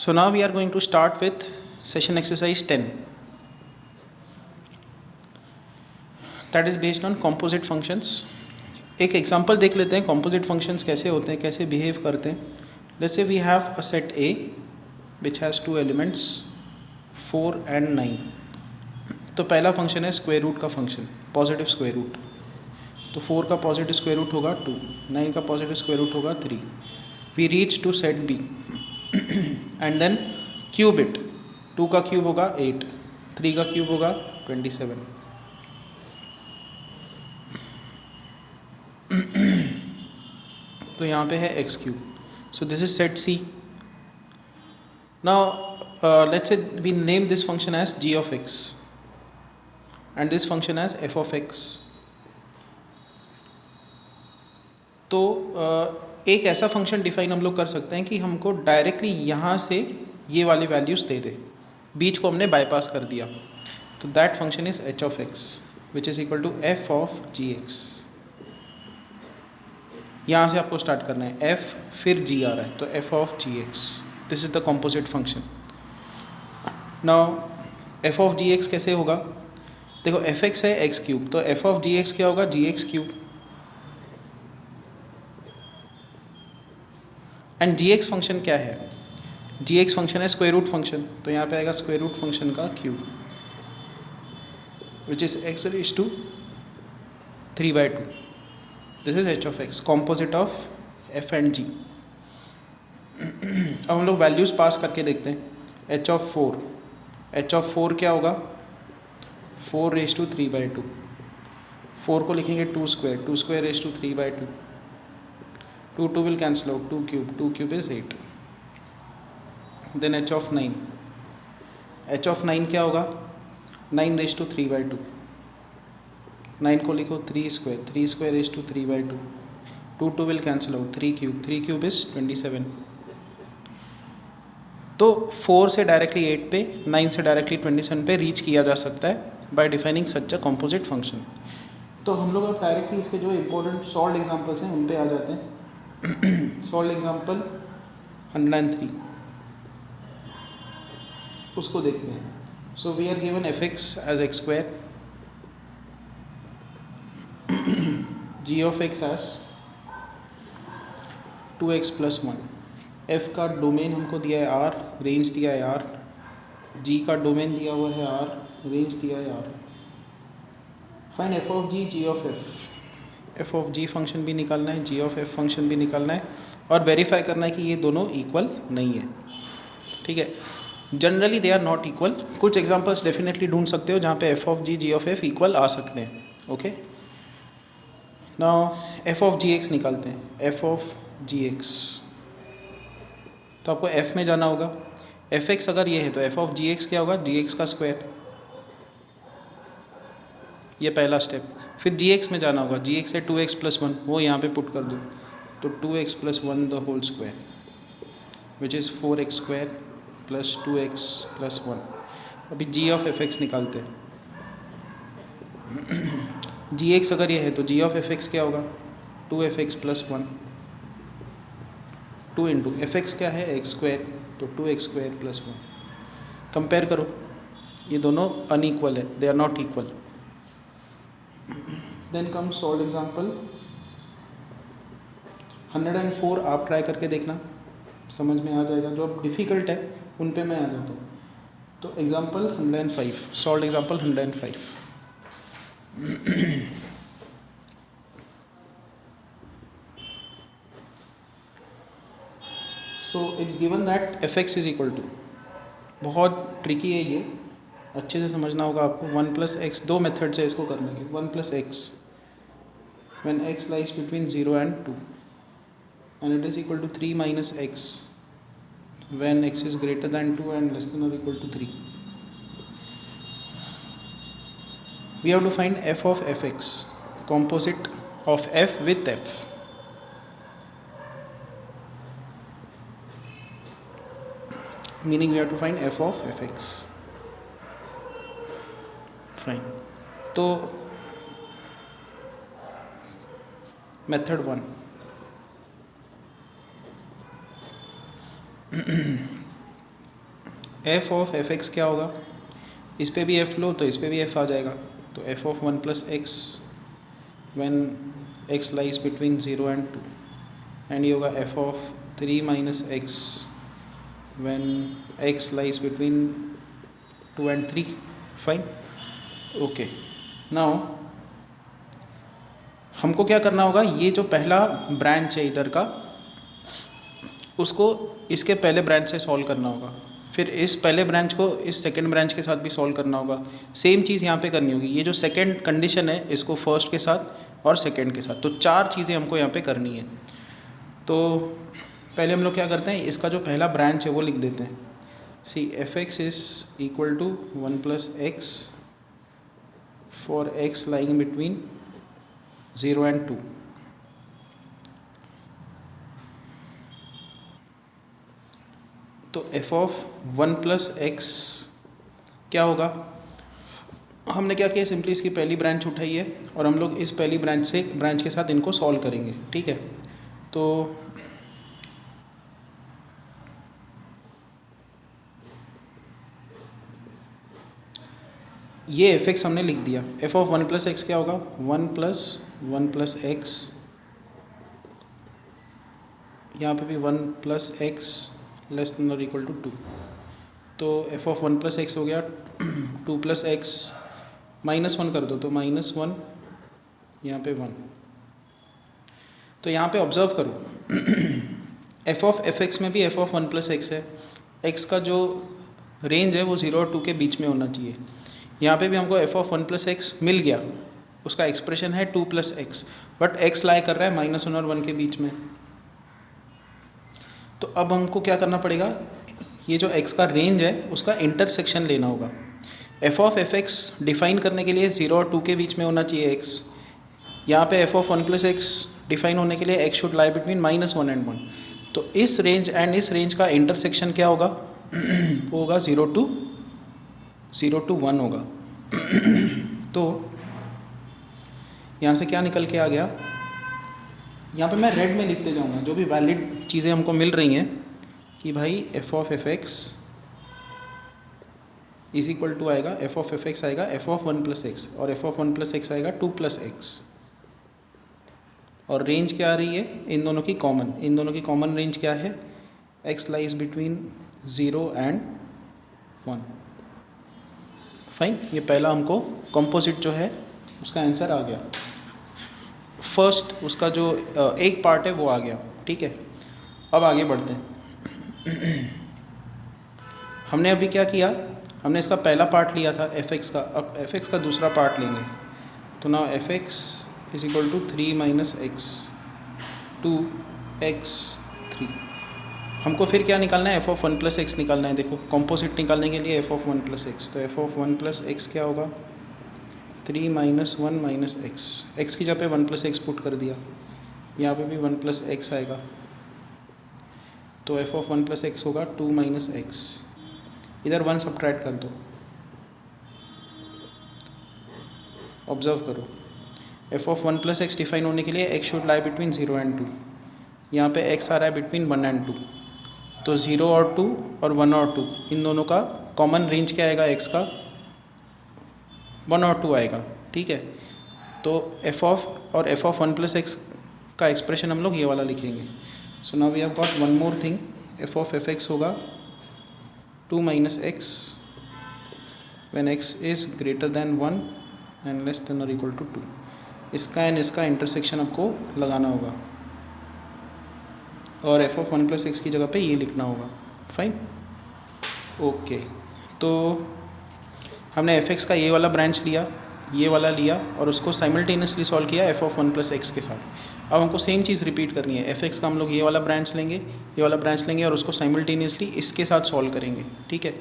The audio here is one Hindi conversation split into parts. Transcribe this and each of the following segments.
So now we are going to start with session exercise 10, that is based on composite functions. एक एग्जांपल देख लेते हैं composite functions कैसे होते हैं, कैसे बिहेव करते हैं. Let's say we have a set A which has two elements 4 and 9. तो पहला फंक्शन है स्क्वायर रूट का फंक्शन, पॉजिटिव स्क्वायर रूट. तो 4 का पॉजिटिव स्क्वायर रूट होगा 2, 9 का पॉजिटिव स्क्वायर रूट होगा 3. We reach to set B and then cube it. 2 का क्यूब होगा 8, 3 का क्यूब होगा 27. तो यहाँ पे है x cube. So this is set C. Now let's say we name this function as g of x and this function as f of x. तो एक ऐसा फंक्शन डिफाइन हम लोग कर सकते हैं कि हमको डायरेक्टली यहाँ से ये वाली वैल्यूज़ दे दे, बीच को हमने बाईपास कर दिया. तो that function is h of x which is equal to f of gx. यहाँ से आपको स्टार्ट करना है, f फिर g आ रहा है तो f of gx. This is the composite function. Now f of gx कैसे होगा? देखो fx है x क्यूब, तो f of gx क्या होगा? gx cube. And gx function क्या है? gx फंक्शन है स्क्वायर रूट फंक्शन, तो यहाँ पे आएगा स्क्वायर रूट फंक्शन का cube which is x raise to 3/2. This is h of x, composite of f and g. अब हम लोग वैल्यूज़ पास करके देखते हैं. h of 4, h of 4 क्या होगा? 4 रेज़ टू 3/2. 4 को लिखेंगे 2 square, 2 square raise to 3/2. 2 will cancel out, 2 cube is 8. Then h of 9, h of 9 क्या होगा? 9 रेज़ टू 3/2. 9 को लिखो 3 square, 3 square raise to 3/2. 2 will cancel out, 3 cube is 27. तो 4 से डायरेक्टली 8 पे, 9 से डायरेक्टली 27 पे रीच किया जा सकता है बाय डिफाइनिंग सच अ कॉम्पोजिट फंक्शन. तो हम लोग अब डायरेक्टली इसके जो इंपॉर्टेंट सॉल्व एग्जांपल्स हैं उन पे आ जाते हैं. सॉल्व एग्जांपल 103, उसको देखते हैं. So we are given fx as x square, g of x as 2x + 1. f का डोमेन हमको दिया है r, रेंज दिया है r. g का डोमेन दिया हुआ है r, रेंज दिया है r. Find f of g, g of f. f of g function भी निकालना है, g of f फंक्शन भी निकालना है और वेरीफाई करना है कि ये दोनों इक्वल नहीं है. ठीक है, generally they are not equal. कुछ एग्जांपल्स डेफिनेटली ढूंढ सकते हो जहाँ पे f of g, g of f equal आ सकते हैं. Okay, now f of gx निकालते हैं. f of gx, तो आपको f में जाना होगा. fx अगर ये है तो f of gx क्या होगा? gx का स्क्वायर, ये पहला स्टेप. फिर gx में जाना होगा, gx है 2x + 1, वो यहाँ पे पुट कर दो. तो 2x + 1 the whole square which is 4x² + 2x + 1. अभी g of fx निकालते हैं. gx अगर ये है तो g of fx क्या होगा? 2fx + 1. 2 इंटू fx क्या है? x², तो 2x² + 1. कंपेयर करो, ये दोनों अनइक्वल है, they are not equal. Then come solve example 104. आप ट्राई करके देखना, समझ में आ जाएगा. जो अब डिफ़िकल्ट है उन पे मैं आ जाता हूँ. तो example 105, solve example 105. So it's given that fx is equal to, बहुत ट्रिकी है ये, अच्छे से समझना होगा आपको. 1 + x, दो मेथड से इसको करने के. 1 + x when x lies between 0 and 2, and it is equal to 3 - x when x is greater than 2 and less than or equal to 3. We have to find f of fx, composite of f with f. Meaning we have to find f of fx. Fine. तो method 1, F of f x क्या होगा, इस पे भी एफ लो तो इस पे भी एफ आ जाएगा, तो f of 1 plus x when x lies between 0 and 2, and ये होगा F of 3 minus x when x lies between 2 and 3. Fine. Okay, now हमको क्या करना होगा, ये जो पहला ब्रांच है इधर का, उसको इसके पहले ब्रांच से सॉल्व करना होगा, फिर इस पहले ब्रांच को इस सेकंड ब्रांच के साथ भी सॉल्व करना होगा. सेम चीज़ यहाँ पे करनी होगी. ये जो सेकंड कंडीशन है इसको फर्स्ट के साथ और सेकंड के साथ, तो 4 चीज़ें हमको यहाँ पे करनी है. तो पहले हम लोग क्या करते हैं, इसका जो पहला ब्रांच है वो लिख देते हैं. See f x is equal to 1 plus x for x lying between 0 and 2. तो एफ ऑफ 1 प्लस एक्स क्या होगा, हमने क्या किया, सिंपली इसकी पहली ब्रांच उठाई है और हम लोग इस पहली ब्रांच के साथ इनको सॉल्व करेंगे. ठीक है, तो ये एफ एक्स हमने लिख दिया. एफ ऑफ 1 प्लस एक्स क्या होगा, 1 प्लस एक्स, यहाँ पे भी 1 प्लस एक्स लेस देन और इक्वल टू 2. तो एफ ऑफ 1 प्लस एक्स हो गया 2 प्लस एक्स, -1 कर दो तो -1, यहाँ पे 1. तो यहाँ पे ऑब्जर्व करो एफ ऑफ एफ एक्स में भी एफ ऑफ 1 प्लस एक्स है. एक्स का जो रेंज है वो 0 और 2 के बीच में होना चाहिए. यहाँ पे भी हमको एफ ऑफ 1 प्लस एक्स मिल गया, उसका एक्सप्रेशन है 2 प्लस एक्स, बट एक्स लाई कर रहा है -1 और 1 के बीच में. तो अब हमको क्या करना पड़ेगा, ये जो x का रेंज है उसका इंटरसेक्शन लेना होगा. F of f x define करने के लिए 0 और 2 के बीच में होना चाहिए x. यहाँ पे F of 1 plus x define होने के लिए x should lie between -1 and 1. तो इस रेंज एंड इस रेंज का इंटरसेक्शन क्या होगा वो होगा 0 to 1 होगा. तो यहाँ से क्या निकल के आ गया, यहाँ पे मैं रेड में लिखते जाऊँगा जो भी वैलिड चीज़ें हमको मिल रही हैं कि भाई f of f x is equal to आएगा, एफ ऑफ एफ एक्स आएगा एफ ऑफ 1 प्लस एक्स, और एफ ऑफ 1 प्लस एक्स आएगा 2 प्लस एक्स. और रेंज क्या आ रही है इन दोनों की कॉमन रेंज क्या है, x lies between 0 and 1. Fine, ये पहला हमको कंपोजिट जो है उसका आंसर आ गया. फर्स्ट उसका जो एक पार्ट है वो आ गया. ठीक है, अब आगे बढ़ते हैं. हमने अभी क्या किया, हमने इसका पहला पार्ट लिया था एफ एक्स का, अब एफ एक्स का दूसरा पार्ट लेंगे. तो now f x is equal to 3 minus x 2 x 3. हमको फिर क्या निकालना है, एफ ऑफ 1 प्लस एक्स निकालना है. देखो कंपोजिट निकालने के लिए एफ ऑफ 1 प्लस एक्स, तो एफ ऑफ 1 प्लस एक्स क्या होगा, 3 माइनस 1 माइनस एक्स. एक्स की जगह पे 1 प्लस एक्स पुट कर दिया, यहाँ पे भी 1 प्लस एक्स आएगा. तो एफ ऑफ 1 प्लस एक्स होगा 2 माइनस एक्स. इधर 1 सब्ट्रैक्ट कर दो. ऑब्जर्व करो, F of 1 plus x define होने के लिए x should lie between 0 and 2. यहाँ पे एक्स आ रहा है बिटवीन 1 एंड 2. तो 0 और 2 और 1 और 2 इन दोनों का कॉमन रेंज क्या आएगा, एक्स का 1 और 2 आएगा. ठीक है, तो एफ ऑफ और एफ ऑफ 1 प्लस एक्स का एक्सप्रेशन हम लोग ये वाला लिखेंगे. So now we have got one more thing, f of f x होगा 2 minus x when x is greater than 1 and less than और इक्वल टू 2. इसका एंड इसका इंटरसेक्शन आपको लगाना होगा और एफ ऑफ 1 प्लस एक्स की जगह पे ये लिखना होगा. Fine, okay. तो हमने एफ एक्स का ये वाला ब्रांच लिया, ये वाला लिया और उसको साइमल्टेनियसली सॉल्व किया एफ ऑफ 1 प्लस एक्स के साथ. अब हमको सेम चीज़ रिपीट करनी है, एफ एक्स का हम लोग ये वाला ब्रांच लेंगे, ये वाला ब्रांच लेंगे और उसको साइमल्टेनियसली इसके साथ सॉल्व करेंगे. ठीक है,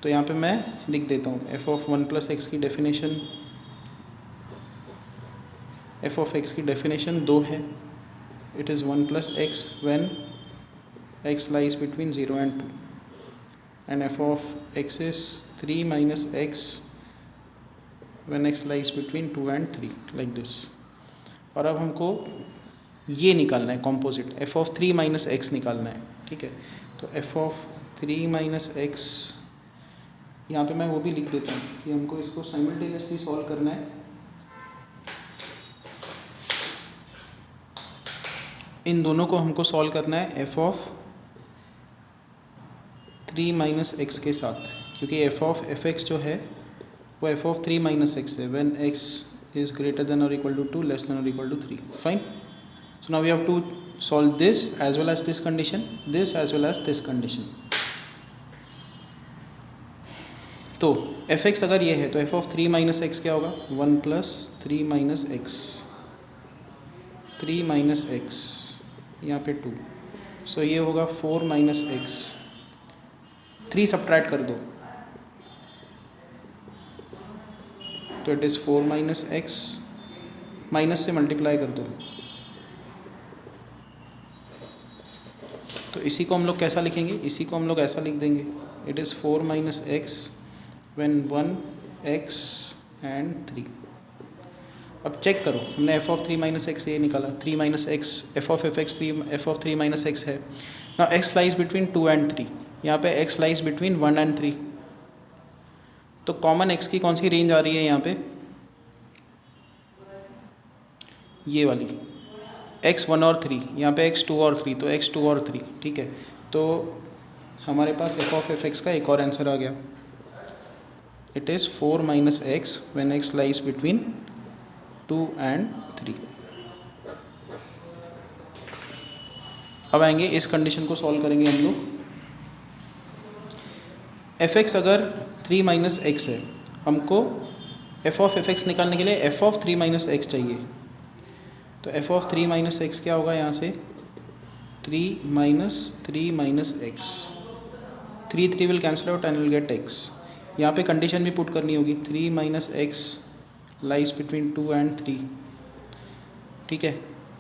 तो यहाँ पे मैं लिख देता हूँ एफ ऑफ 1 प्लस एक्स की डेफिनेशन. एफ ऑफ एक्स की डेफिनेशन 2 है, it is 1 plus x when x lies between 0 and 2 and F of x is 3 minus x when x lies between 2 and 3 like this. और अब हमको ये निकालना है composite, F of 3 minus x निकालना है. ठीक है, तो एफ ऑफ 3 माइनस एक्स यहाँ पे मैं वो भी लिख देता हूँ कि हमको इसको साइमल्टेनियसली सॉल्व करना है। इन दोनों को हमको सॉल्व करना है एफ ऑफ 3 माइनस एक्स के साथ, क्योंकि एफ ऑफ एफ एक्स जो है वो एफ ऑफ 3 माइनस एक्स है when x is greater than और इक्वल टू 2 लेस देन और equal to 3। Fine. So now we have to solve this as well as this condition, this as well as this condition. तो एफ एक्स अगर ये है तो एफ ऑफ 3 माइनस एक्स क्या होगा, 1 plus 3 minus x, 3 minus x यहाँ पे 2, सो ये होगा 4 माइनस एक्स। 3 सब्ट्रैक्ट कर दो तो it is 4 minus x, minus से मल्टीप्लाई कर दो तो इसी को हम लोग कैसा लिखेंगे, इसी को हम लोग ऐसा लिख देंगे, it is 4 minus x when 1 x and 3। अब चेक करो, हमने एफ ऑफ 3 माइनस एक्स ये निकाला, 3 minus x f of x 3 f of 3 minus x है। Now x lies between 2 and 3, यहाँ पे एक्स लाइज बिटवीन 1 एंड 3, तो कॉमन एक्स की कौन सी रेंज आ रही है यहाँ पे, ये वाली एक्स 1 और 3, यहाँ पे एक्स 2 और 3, तो एक्स 2 और 3, ठीक है। तो हमारे पास एफ ऑफ एफ एक्स का एक और आंसर आ गया, it is 4 minus x when x lies between 2 and 3। अब आएंगे इस कंडीशन को सॉल्व करेंगे हम लोग। एफ एक्स अगर 3 माइनस एक्स है, हमको एफ ऑफ एफ एक्स निकालने के लिए एफ ऑफ 3 माइनस एक्स चाहिए, तो एफ ऑफ 3 माइनस एक्स क्या होगा, यहाँ से 3 minus x, 3 will cancel out and will get x. यहाँ पे कंडीशन भी पुट करनी होगी, 3 minus x lies between 2 and 3, ठीक है।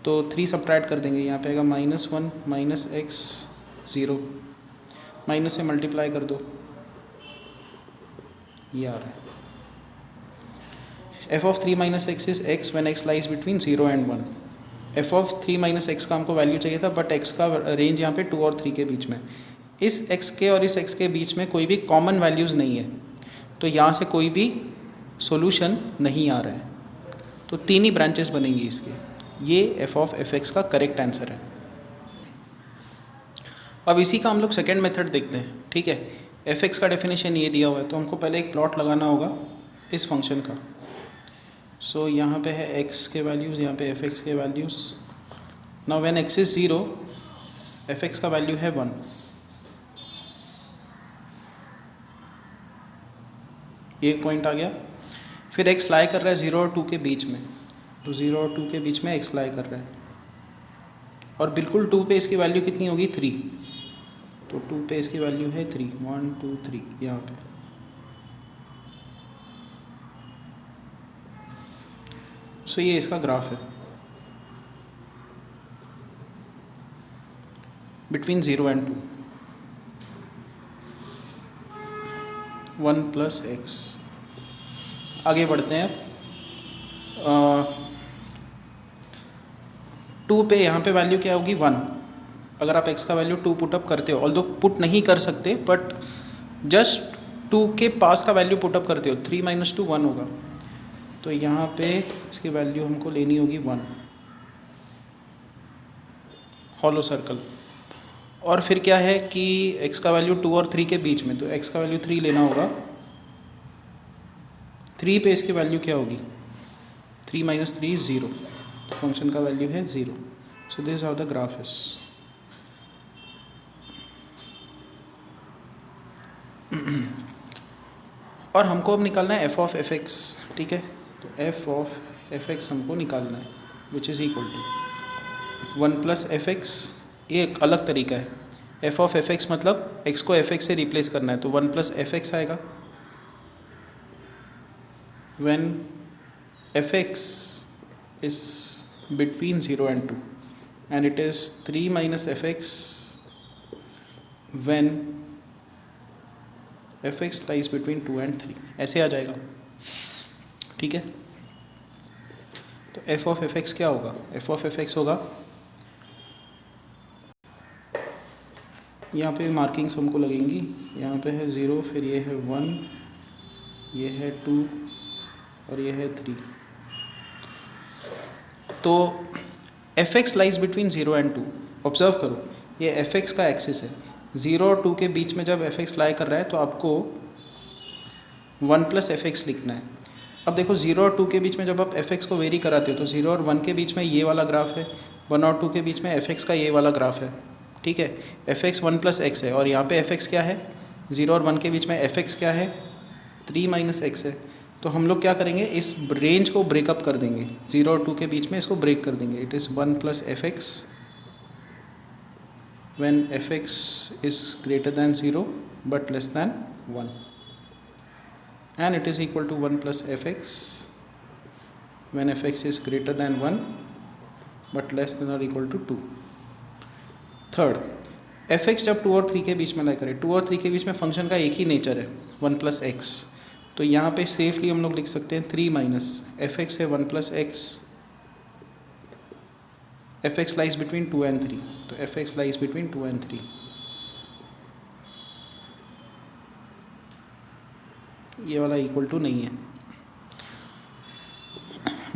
तो 3 सब्ट्रैक्ट कर देंगे, यहाँ पे आएगा -1 माइनस एक्स 0, माइनस से मल्टीप्लाई कर दो, ये आ रहा है f of 3 minus x is x when x lies between 0 and 1। F of 3 minus x का हमको वैल्यू चाहिए था, बट एक्स का रेंज यहाँ पे 2 और 3 के बीच में, इस एक्स के और इस एक्स के बीच में कोई भी कॉमन वैल्यूज़ नहीं है, तो यहाँ से कोई भी सॉल्यूशन नहीं आ रहा है, तो 3 ही ब्रांचेस बनेंगी इसके, ये एफ ऑफ एफ एक्स का करेक्ट आंसर है। अब इसी का हम लोग सेकेंड मेथड देखते हैं, ठीक है। एफ एक्स का डेफिनेशन ये दिया हुआ है, तो हमको पहले एक प्लॉट लगाना होगा इस फंक्शन का। सो यहाँ पे है एक्स के वैल्यूज़, यहाँ पे एफ एक्स के values. Now when x is 0, F x का वैल्यू है 1, ये एक पॉइंट आ गया। फिर एक्स लाई कर रहा है 0 और 2 के बीच में, तो 0 और 2 के बीच में एक्स लाई कर रहा है, और बिल्कुल 2 पे इसकी वैल्यू कितनी होगी, 3, तो 2 पे इसकी वैल्यू है 3, 1 2 3 यहाँ पे। सो ये इसका ग्राफ है बिटवीन 0 एंड 2, 1 प्लस एक्स। आगे बढ़ते हैं। 2 पे यहाँ पे वैल्यू क्या होगी, 1। अगर आप x का वैल्यू 2 पुटअप करते हो, ऑल्दो पुट नहीं कर सकते, बट जस्ट 2 के पास का वैल्यू पुटअप करते हो, 3 माइनस 2 1 होगा, तो यहाँ पे इसकी वैल्यू हमको लेनी होगी 1, हॉलो सर्कल। और फिर क्या है कि x का वैल्यू 2 और 3 के बीच में, तो x का वैल्यू 3 लेना होगा, 3 पे इसकी वैल्यू क्या होगी, 3 माइनस 3 इज 0, तो फंक्शन का वैल्यू है 0। So this how the graph is. और हमको अब निकालना है एफ ऑफ एफ एक्स, ठीक है। तो एफ ऑफ एफ एक्स हमको निकालना है, which is equal to 1 plus f x. ये एक अलग तरीका है, एफ ऑफ एफ एक्स मतलब एक्स को एफ एक्स से रिप्लेस करना है, तो 1 प्लस एफ एक्स आएगा when fx is between 0 and 2, and it is 3 minus fx when fx lies between 2 and 3, ऐसे आ जाएगा, ठीक है। तो f of fx क्या होगा, f of fx होगा, यहाँ पे मार्किंग्स हमको लगेंगी, यहाँ पे है 0, फिर ये है 1, ये है 2 और ये है 3। तो f x lies between 0 and 2। Observe करो, ये एफ एक्स का एक्सिस है। 0 और 2 के बीच में जब एफ एक्स लाई कर रहा है तो आपको 1 प्लस एफ एक्स लिखना है। अब देखो 0 और 2 के बीच में जब आप एफ एक्स को वेरी कराते हो तो 0 और 1 के बीच में ये वाला ग्राफ है, 1 और 2 के बीच में एफ एक्स का ये वाला ग्राफ है। ठीक है, एफ एक्स 1 प्लस एक्स है और यहाँ पे एफ एक्स क्या है, 0 और 1 के बीच में एफ एक्स क्या है, 3 माइनस एक्स है। तो हम लोग क्या करेंगे, इस रेंज को ब्रेकअप कर देंगे, 0 और 2 के बीच में इसको ब्रेक कर देंगे। It is 1 plus f x when fx is greater than 0 but less than 1, and it is equal to 1 plus fx when fx is greater than 1 but less than or equal to 2. Third, fx जब 2 और 3 के बीच में लाई करें, 2 और 3 के बीच में फंक्शन का एक ही नेचर है 1 प्लस एक्स, तो यहाँ पे सेफली हम लोग लिख सकते हैं 3 माइनस एफ एक्स है 1 plus x, F x lies between 2 and 3, तो f x lies between 2 and 3। ये वाला इक्वल टू नहीं है।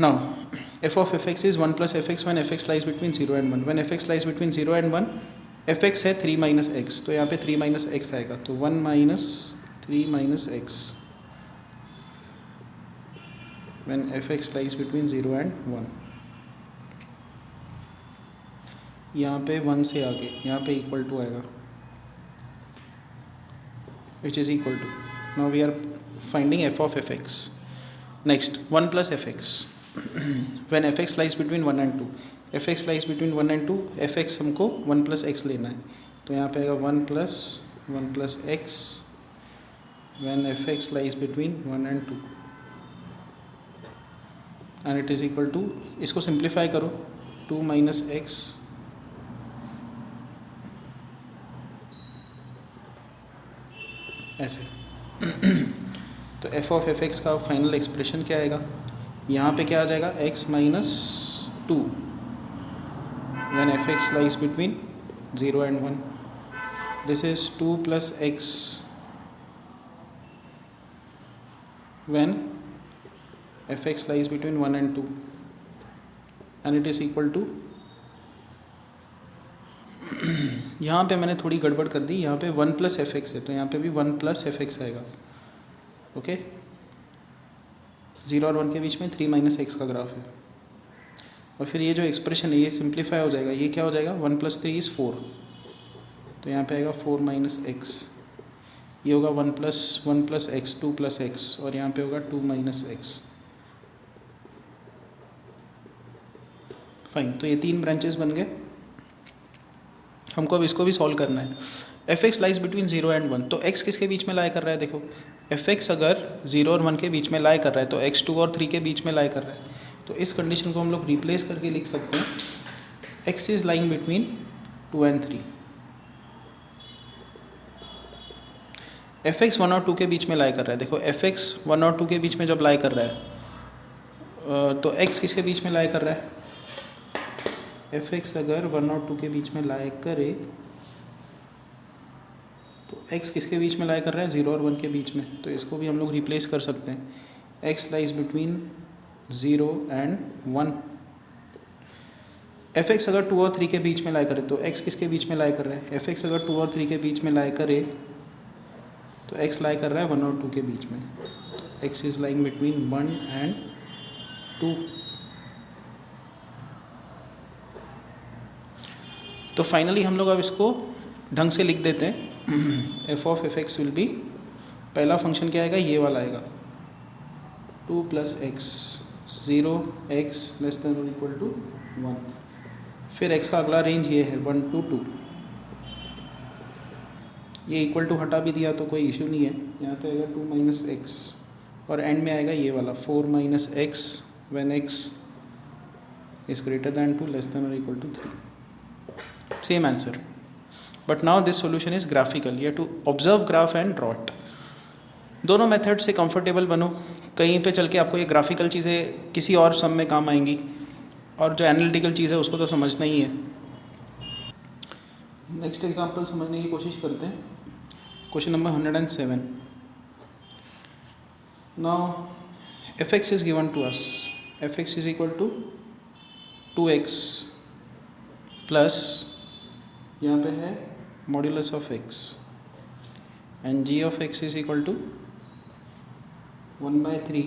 Now F of f x is 1 plus f x one F x lies between 0 and 1। One F x lies between 0 and 1, F x है 3 माइनस एक्स, तो यहाँ पे 3 माइनस एक्स आएगा, तो 1 minus 3 minus x when f x lies between 0 and 1। यहाँ पे 1 से आगे यहाँ पे इक्वल टू आएगा, which is equal to, now we are finding f of f x. Next 1 plus f x when f x lies between 1 and 2, f x lies between 1 and 2, f x हमको 1 प्लस एक्स लेना है, तो यहाँ पे आएगा 1 plus x when f x lies between 1 and 2 and it is equal to, इसको सिंप्लीफाई करो, 2 माइनस एक्स ऐसे। तो एफ ऑफ एफ एक्स का फाइनल एक्सप्रेशन क्या आएगा, यहाँ पे क्या आ जाएगा, x minus 2 when f x lies between 0 and 1, this is 2 plus x when f x lies between 1 and 2 and it is equal to, यहाँ पे मैंने थोड़ी गड़बड़ कर दी, यहाँ पे 1 प्लस एफ एक्स है तो यहाँ पे भी 1 प्लस एफ एक्स आएगा। ओके, 0 और 1 के बीच में 3 माइनस एक्स का ग्राफ है, और फिर ये जो एक्सप्रेशन है ये सिंप्लीफाई हो जाएगा, ये क्या हो जाएगा, 1 प्लस 3 इज़ 4, तो यहाँ पे आएगा 4 माइनस एक्स, ये होगा 1 प्लस एक्स 2 प्लस एक्स, और यहाँ पे होगा 2 माइनस एक्स। फाइन, तो ये 3 ब्रांचेस बन गए। हमको अब इसको भी सॉल्व करना है। F x lies between 0 and 1, तो एक्स किसके बीच में लाई कर रहा है, देखो एफ एक्स अगर 0 और 1 के बीच में लाई कर रहा है तो एक्स 2 और 3 के बीच में लाई कर रहा है, तो इस कंडीशन को हम लोग रिप्लेस करके लिख सकते हैं, x is lying between 2 and 3। F x 1 और 2 के बीच में लाई कर रहा है, देखो एफ एक्स 1 और 2 के बीच में जब लाई कर रहा है तो एक्स किसके बीच में लाई कर रहा है, एफ एक्स अगर 1 और 2 के बीच में लाई करे तो एक्स किसके बीच में लाई कर रहा है, 0 और 1 के बीच में, तो इसको भी हम लोग रिप्लेस कर सकते हैं, x lies between 0 and 1। F x अगर 2 और 3 के बीच में लाई करे तो एक्स किसके बीच में लाई कर रहा है, एफ एक्स अगर 2 और 3 के बीच में लाई करे तो एक्स लाई कर रहा है 1 और 2 के बीच में, तो x is lying between 1 and 2। तो फाइनली हम लोग अब इसको ढंग से लिख देते हैं, F of f x will be, पहला फंक्शन क्या आएगा, ये वाला आएगा 2 plus x 0 x less than और इक्वल टू 1, फिर एक्स का अगला रेंज ये है 1 to 2, ये इक्वल टू हटा भी दिया तो कोई इशू नहीं है, यहाँ पे आएगा 2 माइनस एक्स, और एंड में आएगा ये वाला 4 minus x when x is greater than 2 less than और equal to 3। Same answer, but now this solution is graphical. You have to observe graph and draw it. दोनों मेथड से कंफर्टेबल बनो, कहीं पे चल के आपको ये ग्राफिकल चीज़ें किसी और सम में काम आएंगी, और जो एनालिटिकल चीज़ है उसको तो समझना ही है। नेक्स्ट एग्जांपल समझने की कोशिश करते हैं, question number 107। Now fx is given to us. fx is equal to 2x plus यहाँ पे है modulus of x and g of x is equal to 1/3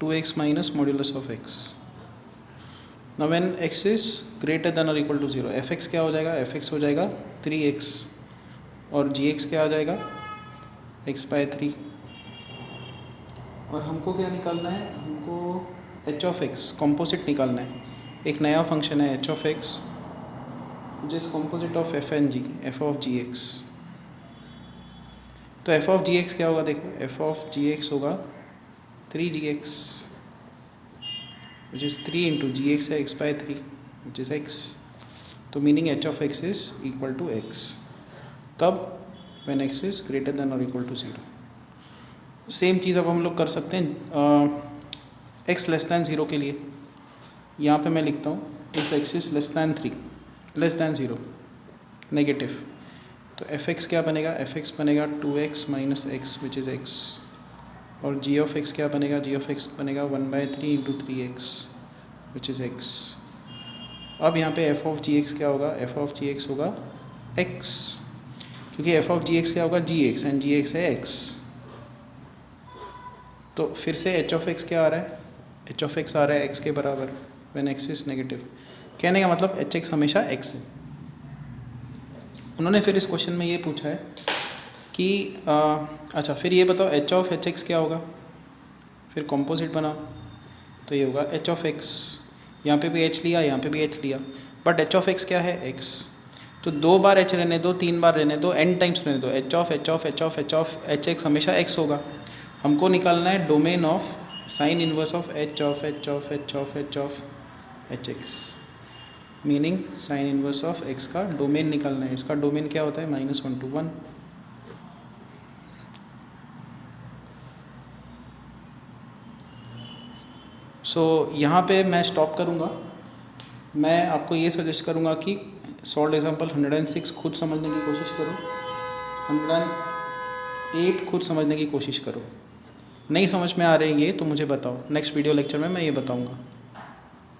2x minus modulus of x. Now when x is greater than or equal to 0, fx क्या हो जाएगा? fx हो जाएगा 3x और gx क्या आ जाएगा? x/3. और हमको क्या निकालना है? हमको h ऑफ x कॉम्पोजिट निकालना है. एक नया फंक्शन है h ऑफ x जिस composite of f and g, f of gx. तो f ऑफ gx क्या होगा? देखो f ऑफ gx होगा 3gx which is 3 into gx है x/3 which is x. तो meaning h of x is equal to x. कब? when x is greater than or equal to 0. Same चीज़ अब हम लोग कर सकते हैं x लेस दैन 0 के लिए. यहाँ पे मैं लिखता हूँ if x is less than 0 negative. तो fx क्या बनेगा? fx बनेगा 2x minus x which is x. और g ऑफ x क्या बनेगा? g ऑफ x बनेगा 1/3 into 3x which is x. अब यहाँ पे f ऑफ gx क्या होगा? f ऑफ gx होगा x, क्योंकि f ऑफ gx क्या होगा? gx एंड gx है x. तो फिर से h ऑफ x क्या आ रहा है? h ऑफ x आ रहा है x के बराबर व्हेन x इज़ नेगेटिव. कहने का मतलब hx हमेशा x है. उन्होंने फिर इस क्वेश्चन में ये पूछा है कि अच्छा फिर ये बताओ h ऑफ hx क्या होगा? फिर कॉम्पोजिट बनाओ तो ये होगा h ऑफ x. यहाँ पे भी h लिया, यहाँ पे भी h लिया, बट h ऑफ x क्या है? x. तो 2 बार h रहने दो, 3 बार रहने दो, n टाइम्स रहने दो, h ऑफ hx हमेशा x होगा. हमको निकालना है domain of sine inverse of h of hx. Meaning sine inverse of x का डोमेन निकालना है. इसका डोमेन क्या होता है? -1 to 1. सो यहाँ पे मैं स्टॉप करूँगा. मैं आपको ये सजेस्ट करूँगा कि सॉल्व एग्जाम्पल 106 खुद समझने की कोशिश करो, 108 खुद समझने की कोशिश करो. नहीं समझ में आ रही है तो मुझे बताओ, नेक्स्ट वीडियो लेक्चर में मैं ये बताऊँगा.